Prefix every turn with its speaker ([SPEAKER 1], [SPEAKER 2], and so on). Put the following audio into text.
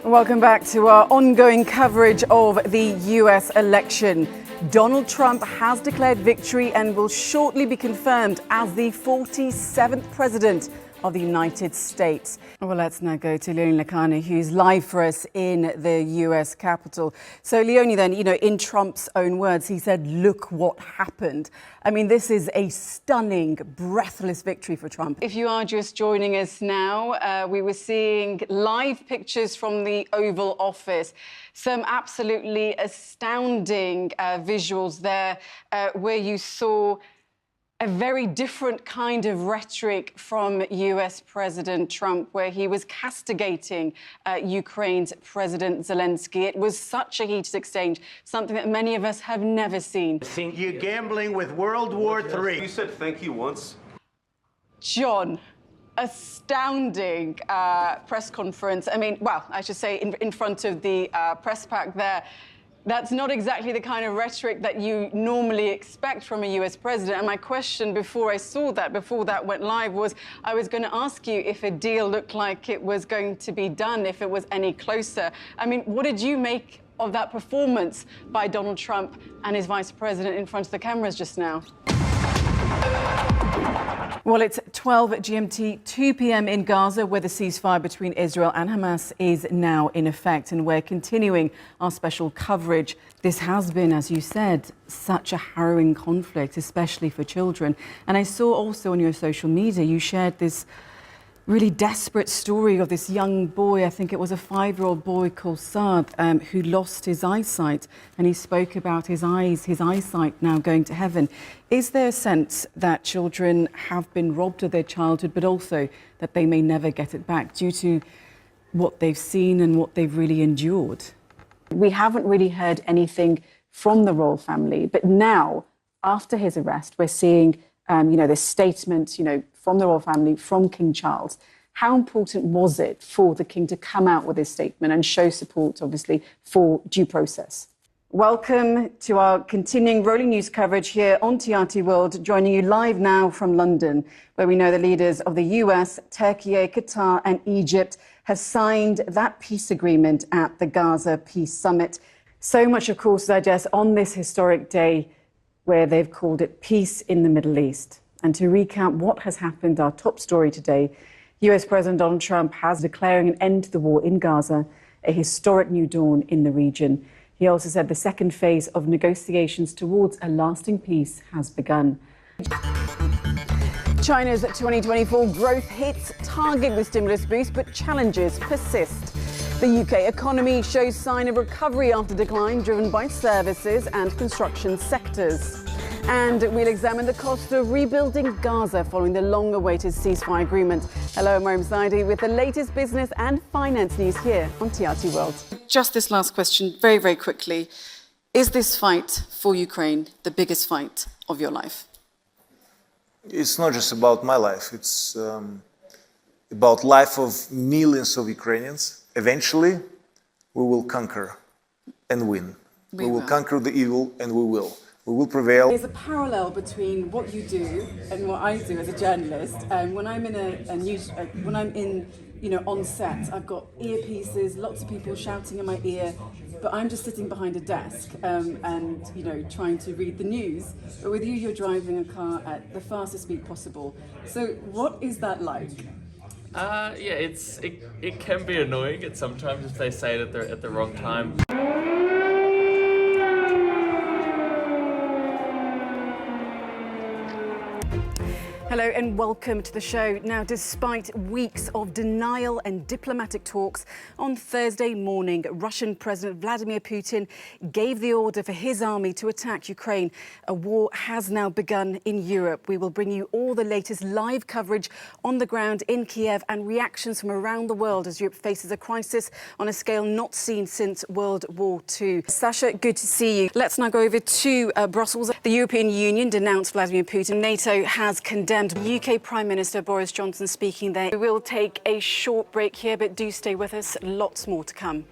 [SPEAKER 1] Welcome back to our ongoing coverage of the US election. Donald Trump has declared victory and will shortly be confirmed as the 47th president of the United States. Well, let's now go to Leonie Lakani, who's live for us in the US Capitol. So, Leonie, then, in Trump's own words, he said, look what happened. I mean, this is a stunning, breathless victory for Trump. If you are just joining us now, we were seeing live pictures from the Oval Office. Some absolutely astounding visuals there where you saw a very different kind of rhetoric from US President Trump, where he was castigating Ukraine's President Zelenskyy. It was such a heated exchange, something that many of us have never seen.
[SPEAKER 2] Think you're gambling with World War III.
[SPEAKER 3] You said thank you once.
[SPEAKER 1] John, astounding press conference. I mean, well, I should say in front of the press pack there. That's not exactly the kind of rhetoric that you normally expect from a US president. And my question before that went live, was I was going to ask you if a deal looked like it was going to be done, if it was any closer. I mean, what did you make of that performance by Donald Trump and his vice president in front of the cameras just now? Well, it's 12 GMT, 2 p.m. in Gaza, where the ceasefire between Israel and Hamas is now in effect, and we're continuing our special coverage. This has been, as you said, such a harrowing conflict, especially for children. And I saw also on your social media, you shared this really desperate story of this young boy, I think it was a 5-year-old boy called Saad, who lost his eyesight, and he spoke about his eyesight now going to heaven. Is there a sense that children have been robbed of their childhood, but also that they may never get it back due to what they've seen and what they've really endured? We haven't really heard anything from the royal family, but now, after his arrest, we're seeing this statement, from the royal family, from King Charles. How important was it for the king to come out with this statement and show support, obviously, for due process? Welcome to our continuing rolling news coverage here on TRT World, joining you live now from London, where we know the leaders of the US, Turkey, Qatar and Egypt have signed that peace agreement at the Gaza Peace Summit. So much, of course, to digest on this historic day, where they've called it Peace in the Middle East. And to recount what has happened, our top story today, US President Donald Trump has declaring an end to the war in Gaza, a historic new dawn in the region. He also said the second phase of negotiations towards a lasting peace has begun. China's 2024 growth hits target with stimulus boost, but challenges persist. The UK economy shows sign of recovery after decline driven by services and construction sectors. And we'll examine the cost of rebuilding Gaza following the long-awaited ceasefire agreement. Hello, Mariam Zaidi with the latest business and finance news here on TRT World. Just this last question, very, very quickly. Is this fight for Ukraine the biggest fight of your life?
[SPEAKER 4] It's not just about my life. It's about life of millions of Ukrainians. Eventually, we will conquer and win. We will conquer the evil, and we will. We will prevail.
[SPEAKER 1] There's a parallel between what you do and what I do as a journalist. When I'm in on set, I've got earpieces, lots of people shouting in my ear, but I'm just sitting behind a desk and trying to read the news. But with you, you're driving a car at the fastest speed possible. So what is that like?
[SPEAKER 5] It can be annoying sometimes if they say it at the wrong time.
[SPEAKER 1] Hello and welcome to the show. Now, despite weeks of denial and diplomatic talks, on Thursday morning, Russian President Vladimir Putin gave the order for his army to attack Ukraine. A war has now begun in Europe. We will bring you all the latest live coverage on the ground in Kiev and reactions from around the world as Europe faces a crisis on a scale not seen since World War II. Sasha, good to see you. Let's now go over to Brussels. The European Union denounced Vladimir Putin. NATO has condemned. UK Prime Minister Boris Johnson speaking there. We will take a short break here, but do stay with us. Lots more to come.